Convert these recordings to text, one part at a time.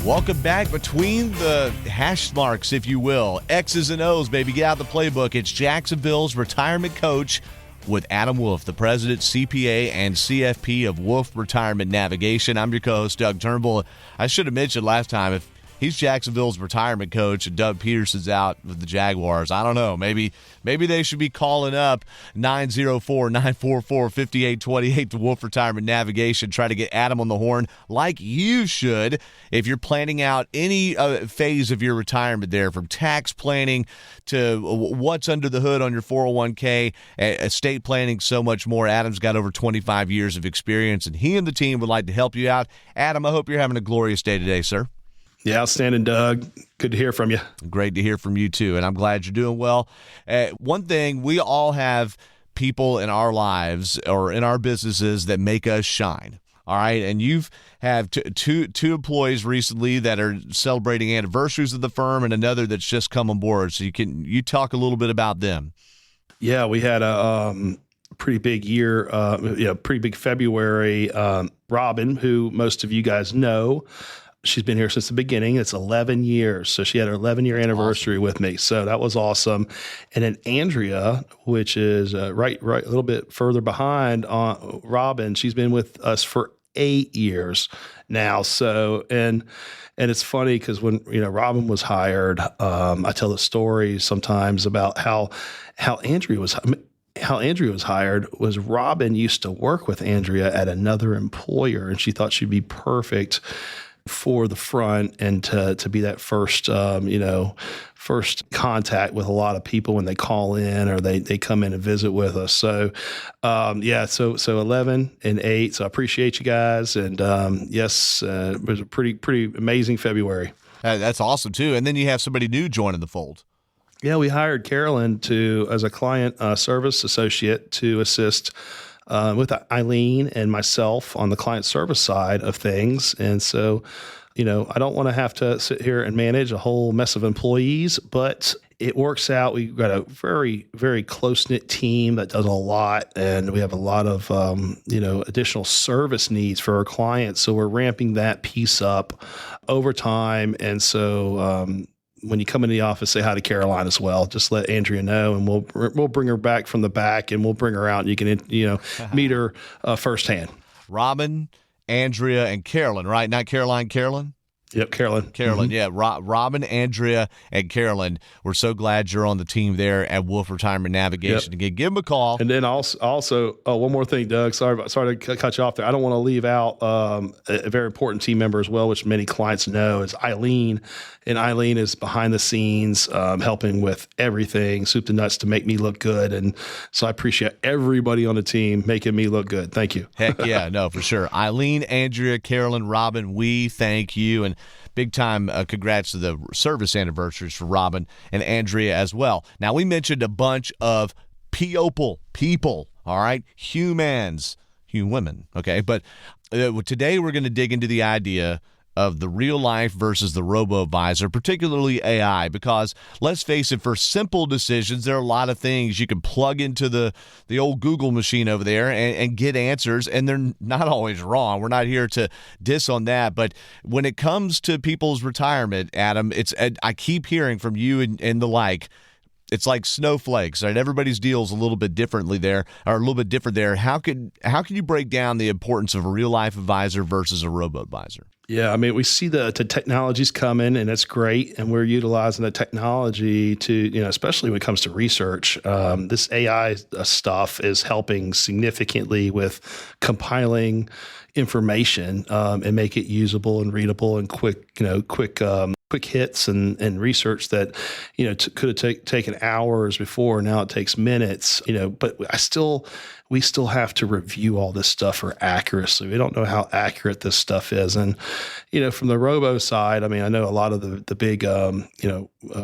Welcome back between the hash marks, if you will. X's and O's, baby. Get out the playbook. It's Jacksonville's retirement coach with Adam Wolf, the president, CPA, and CFP of Wolf Retirement Navigation. I'm your co-host, Doug Turnbull. I should have mentioned last time, if he's Jacksonville's retirement coach and Doug Peterson's out with the Jaguars, I don't know. Maybe they should be calling up 904-944-5828 to Wolf Retirement Navigation. Try to get Adam on the horn like you should if you're planning out any phase of your retirement there, from tax planning to what's under the hood on your 401k, estate planning, so much more. Adam's got over 25 years of experience, and he and the team would like to help you out. Adam, I hope you're having a glorious day today, sir. Yeah, outstanding, Doug. Good to hear from you. Great to hear from you, too, and I'm glad you're doing well. One thing, we all have people in our lives or in our businesses that make us shine, all right? And you've have two employees recently that are celebrating anniversaries of the firm and another that's just come on board. So you talk a little bit about them. Yeah, we had a pretty big year, pretty big February. Robin, who most of you guys know, she's been here since the beginning. It's 11 years. So she had her 11-year anniversary with me. So that was awesome. And then Andrea, which is right a little bit further behind on Robin, she's been with us for 8 years now. So, and it's funny because when, Robin was hired, I tell the story sometimes about how Andrea was hired. Was Robin used to work with Andrea at another employer, and she thought she'd be perfect for the front and to be that first contact with a lot of people when they call in or they come in and visit with us. So, so 11 and 8. So I appreciate you guys. And yes, it was a pretty amazing February. That's awesome too. And then you have somebody new joining the fold. Yeah, we hired Carolyn as a client service associate to assist with Eileen and myself on the client service side of things. And so, I don't want to have to sit here and manage a whole mess of employees, but it works out. We've got a very, very close-knit team that does a lot, and we have a lot of, additional service needs for our clients. So we're ramping that piece up over time. And so, when you come into the office, say hi to Caroline as well. Just let Andrea know, and we'll bring her back from the back, and we'll bring her out, and you can meet her firsthand. Robin, Andrea, and Carolyn, right? Not Caroline, Carolyn? Yep, Carolyn. Mm-hmm. Yeah. Robin, Andrea, and Carolyn. We're so glad you're on the team there at Wolf Retirement Navigation. Again, give them a call. And then also one more thing, Doug. Sorry to cut you off there. I don't want to leave out a very important team member as well, which many clients know, is Eileen. And Eileen is behind the scenes, helping with everything, soup to nuts, to make me look good. And so I appreciate everybody on the team making me look good. Thank you. Heck yeah, no, for sure. Eileen, Andrea, Carolyn, Robin, we thank you. And big time congrats to the service anniversaries for Robin and Andrea as well. Now, we mentioned a bunch of people, all right? Humans, women, okay? But today we're going to dig into the idea of the real life versus the robo-advisor, particularly AI, because let's face it, for simple decisions, there are a lot of things you can plug into the old Google machine over there and get answers, and they're not always wrong. We're not here to diss on that, but when it comes to people's retirement, Adam, I keep hearing from you and the like, it's like snowflakes, right? Everybody's deal is a little bit differently there, or a little bit different there. How can you break down the importance of a real life advisor versus a robo-advisor? Yeah, I mean, we see the technology's coming, and it's great, and we're utilizing the technology to, especially when it comes to research. This AI stuff is helping significantly with compiling information and make it usable and readable and quick hits and research that, could have taken hours before. Now it takes minutes, but we still have to review all this stuff for accuracy. We don't know how accurate this stuff is. And, from the robo side, I mean, I know a lot of the big,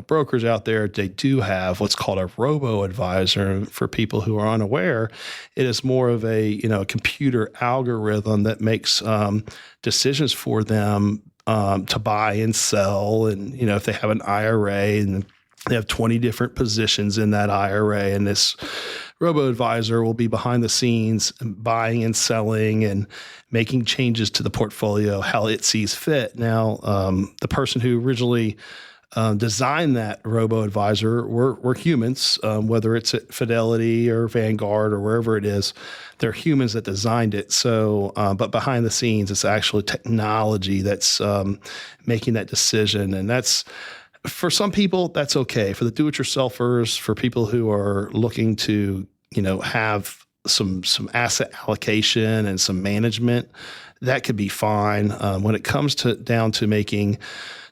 brokers out there, they do have what's called a robo-advisor. For people who are unaware, it is more of a, computer algorithm that makes decisions for them to buy and sell. And, if they have an IRA and They have 20 different positions in that IRA, and this robo-advisor will be behind the scenes buying and selling and making changes to the portfolio how it sees fit. Now, the person who originally designed that robo-advisor were humans, whether it's at Fidelity or Vanguard or wherever it is. They're humans that designed it. So, but behind the scenes, it's actually technology that's making that decision, and that's. For some people, that's okay. For the do-it-yourselfers, for people who are looking to, have some asset allocation and some management, that could be fine. When it comes down to making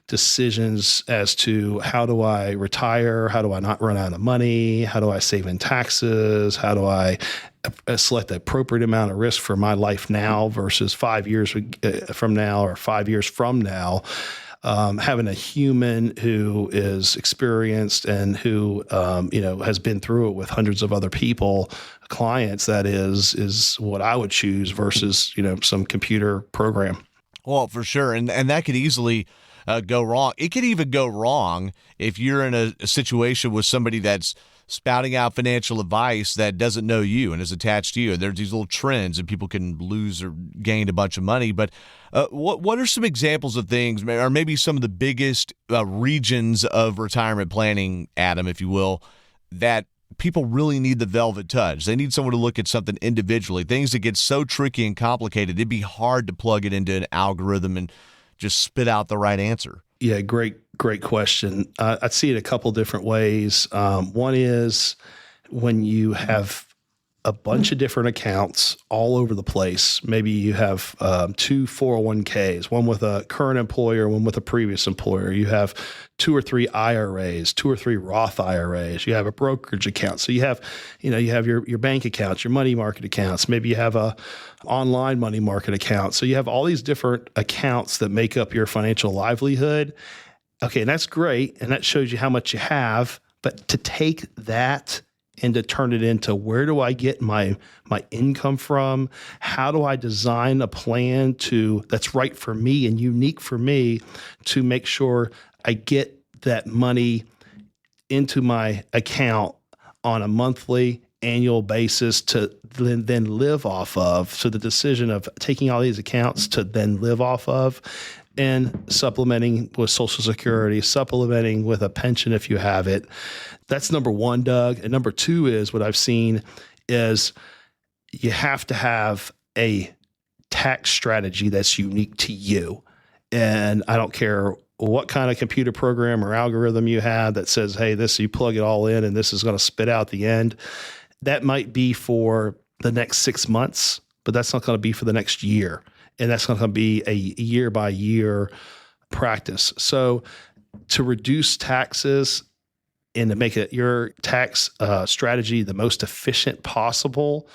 decisions as to how do I retire, how do I not run out of money, how do I save in taxes, how do I select the appropriate amount of risk for my life now versus 5 years from now or 5 years from now. Having a human who is experienced and who has been through it with hundreds of other people, clients, that is what I would choose versus some computer program. Well, for sure, and that could easily go wrong. It could even go wrong if you're in a situation with somebody that's spouting out financial advice that doesn't know you and is attached to you. And there's these little trends, and people can lose or gain a bunch of money. But what are some examples of things, or maybe some of the biggest regions of retirement planning, Adam, if you will, that people really need the velvet touch? They need someone to look at something individually. Things that get so tricky and complicated, it'd be hard to plug it into an algorithm and just spit out the right answer. Yeah, great question. I'd see it a couple different ways. One is when you have a bunch of different accounts all over the place. Maybe you have 2 401ks, one with a current employer, one with a previous employer. You have 2 or 3 IRAs, 2 or 3 Roth IRAs. You have a brokerage account. So you have your bank accounts, your money market accounts. Maybe you have a online money market account. So you have all these different accounts that make up your financial livelihood. Okay, and that's great, and that shows you how much you have. But to take that and to turn it into, where do I get my income from? How do I design a plan that's right for me and unique for me to make sure I get that money into my account on a monthly, annual basis to then live off of? So the decision of taking all these accounts to then live off of, and supplementing with Social Security, supplementing with a pension if you have it. That's number one, Doug. And number two is, what I've seen is, you have to have a tax strategy that's unique to you. And I don't care what kind of computer program or algorithm you have that says, hey, you plug it all in and this is going to spit out the end. That might be for the next 6 months, but that's not going to be for the next year. And that's not going to be a year by year practice. So to reduce taxes and to make your tax strategy the most efficient possible,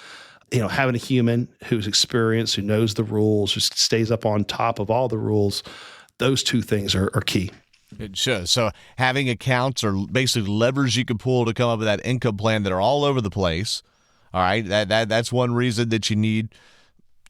having a human who's experienced, who knows the rules, who stays up on top of all the rules, those two things are key. It shows. So having accounts or basically levers you can pull to come up with that income plan that are all over the place. All right, that's one reason that you need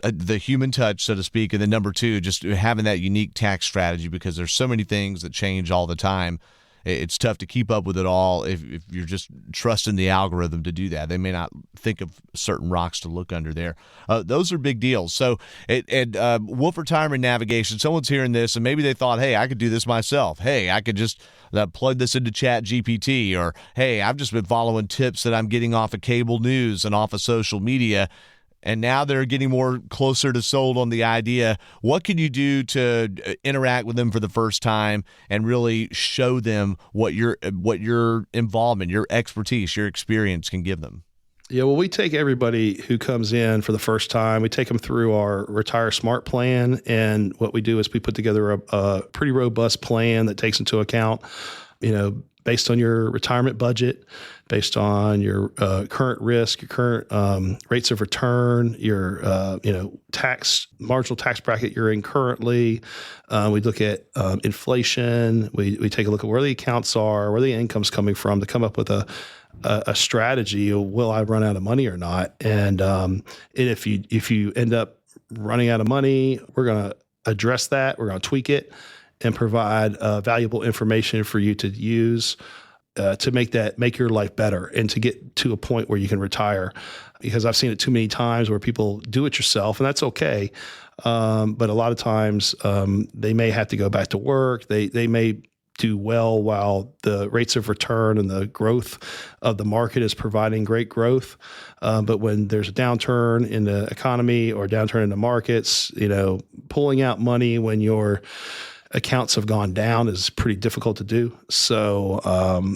the human touch, so to speak. And then number two, just having that unique tax strategy, because there's so many things that change all the time. It's tough to keep up with it all if you're just trusting the algorithm to do that. They may not think of certain rocks to look under there. Those are big deals. So Wolf Retirement Navigation, someone's hearing this and maybe they thought, hey, I could do this myself. Hey, I could just plug this into Chat GPT, or hey, I've just been following tips that I'm getting off of cable news and off of social media. And now they're getting more closer to sold on the idea. What can you do to interact with them for the first time and really show them what your involvement, your expertise, your experience can give them? Yeah, well, we take everybody who comes in for the first time, we take them through our Retire Smart plan. And what we do is we put together a pretty robust plan that takes into account, based on your retirement budget, based on your current risk, your current rates of return, your marginal tax bracket you're in currently. We look at inflation. We take a look at where the accounts are, where the income's coming from, to come up with a strategy of, will I run out of money or not? And if you end up running out of money, we're going to address that. We're going to tweak it and provide valuable information for you to use. to make your life better and to get to a point where you can retire. Because I've seen it too many times where people do it yourself, and that's okay. But a lot of times they may have to go back to work. They may do well while the rates of return and the growth of the market is providing great growth. But when there's a downturn in the economy or downturn in the markets, pulling out money when your accounts have gone down is pretty difficult to do. So,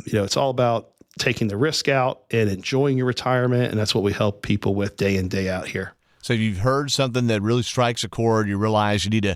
it's all about taking the risk out and enjoying your retirement. And that's what we help people with day in, day out here. So if you've heard something that really strikes a chord, you realize you need to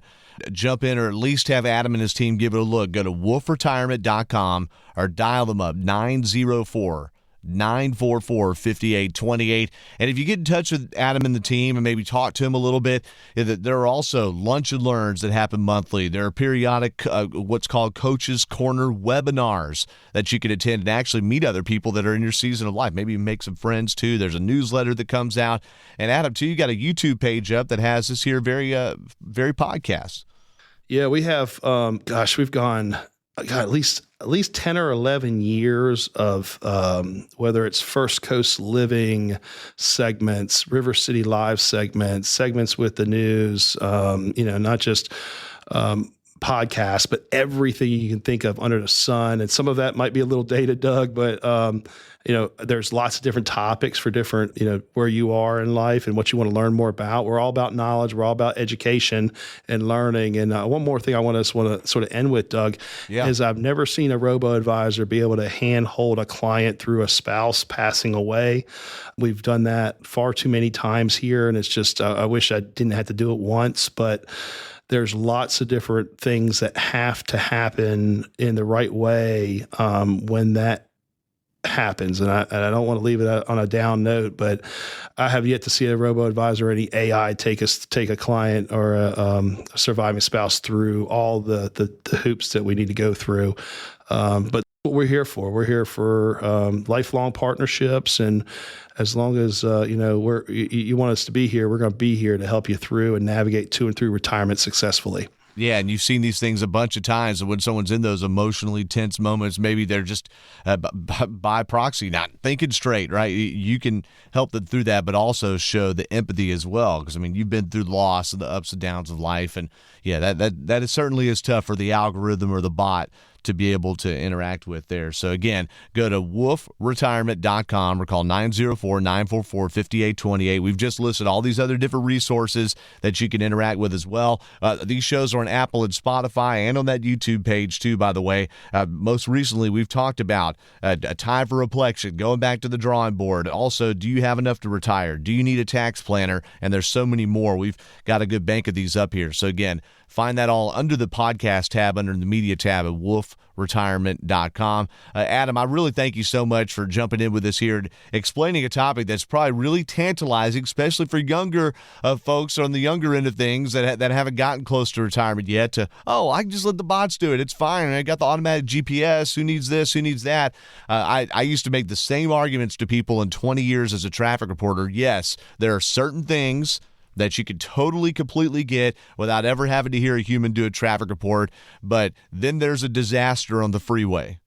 jump in or at least have Adam and his team give it a look. Go to wolfretirement.com or dial them up, 904-944-5828. And if you get in touch with Adam and the team and maybe talk to him a little bit, there are also lunch and learns that happen monthly. There are periodic what's called Coach's Corner webinars that you can attend and actually meet other people that are in your season of life. Maybe you make some friends too. There's a newsletter that comes out. And Adam, too, you got a YouTube page up that has this here very podcast. Yeah, we have, we've gone at least 10 or 11 years of whether it's First Coast Living segments, River City Live segments with the news, not just podcasts, but everything you can think of under the sun. And some of that might be a little dated, Doug, but there's lots of different topics for different, where you are in life and what you want to learn more about. We're all about knowledge. We're all about education and learning. And one more thing I want to sort of end with, Doug, is I've never seen a robo-advisor be able to handhold a client through a spouse passing away. We've done that far too many times here. And it's just, I wish I didn't have to do it once, but there's lots of different things that have to happen in the right way when that happens. And I don't want to leave it on a down note, but I have yet to see a robo-advisor or any AI take a client or a surviving spouse through all the hoops that we need to go through. But what we're here for. We're here for lifelong partnerships, and as long as you want us to be here, we're going to be here to help you through and navigate to and through retirement successfully. Yeah, and you've seen these things a bunch of times. When someone's in those emotionally tense moments, maybe they're just by proxy not thinking straight, right? You can help them through that, but also show the empathy as well. Because, you've been through loss and the ups and downs of life. And, yeah, that is certainly is tough for the algorithm or the bot to be able to interact with there. So again, go to wolfretirement.com or call 904-944-5828. We've just listed all these other different resources that you can interact with as well. These shows are on Apple and Spotify and on that YouTube page too, by the way. Most recently, we've talked about a time for reflection, going back to the drawing board. Also, do you have enough to retire? Do you need a tax planner? And there's so many more. We've got a good bank of these up here. So again, find that all under the podcast tab, under the media tab at wolfretirement.com. Adam, I really thank you so much for jumping in with us here and explaining a topic that's probably really tantalizing, especially for younger folks on the younger end of things that haven't gotten close to retirement yet. I can just let the bots do it. It's fine. I got the automatic GPS. Who needs this? Who needs that? I used to make the same arguments to people in 20 years as a traffic reporter. Yes, there are certain things that you could totally, completely get without ever having to hear a human do a traffic report. But then there's a disaster on the freeway.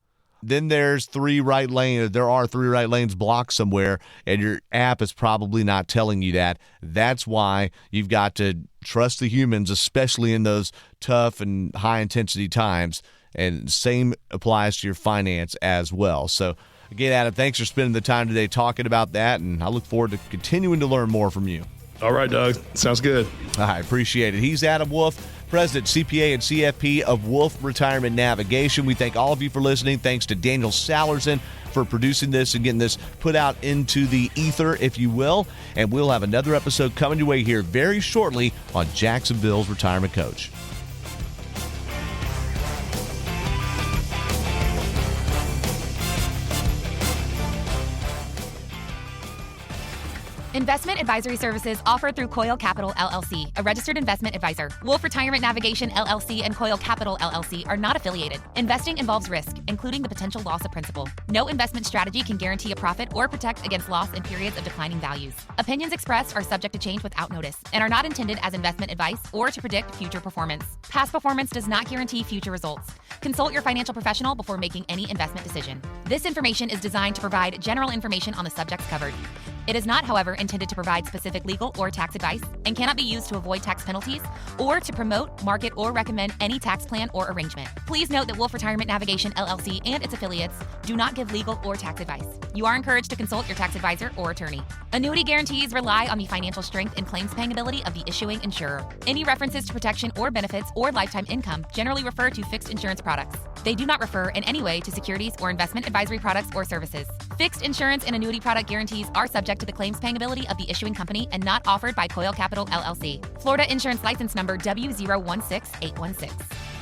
Then there's there are 3 right lanes blocked somewhere, and your app is probably not telling you that. That's why you've got to trust the humans, especially in those tough and high-intensity times. And same applies to your finance as well. So, again, Adam, thanks for spending the time today talking about that, and I look forward to continuing to learn more from you. All right, Doug. Sounds good. I appreciate it. He's Adam Wolf, President, CPA, and CFP of Wolf Retirement Navigation. We thank all of you for listening. Thanks to Daniel Salerson for producing this and getting this put out into the ether, if you will. And we'll have another episode coming your way here very shortly on Jacksonville's Retirement Coach. Investment advisory services offered through Coil Capital LLC, a registered investment advisor. Wolf Retirement Navigation LLC and Coil Capital LLC are not affiliated. Investing involves risk, including the potential loss of principal. No investment strategy can guarantee a profit or protect against loss in periods of declining values. Opinions expressed are subject to change without notice and are not intended as investment advice or to predict future performance. Past performance does not guarantee future results. Consult your financial professional before making any investment decision. This information is designed to provide general information on the subjects covered. It is not, however, intended to provide specific legal or tax advice and cannot be used to avoid tax penalties or to promote, market, or recommend any tax plan or arrangement. Please note that Wolf Retirement Navigation LLC and its affiliates do not give legal or tax advice. You are encouraged to consult your tax advisor or attorney. Annuity guarantees rely on the financial strength and claims paying ability of the issuing insurer. Any references to protection or benefits or lifetime income generally refer to fixed insurance products. They do not refer in any way to securities or investment advisory products or services. Fixed insurance and annuity product guarantees are subject to the claims paying ability of the issuing company and not offered by Coil Capital LLC. Florida Insurance License Number W016816.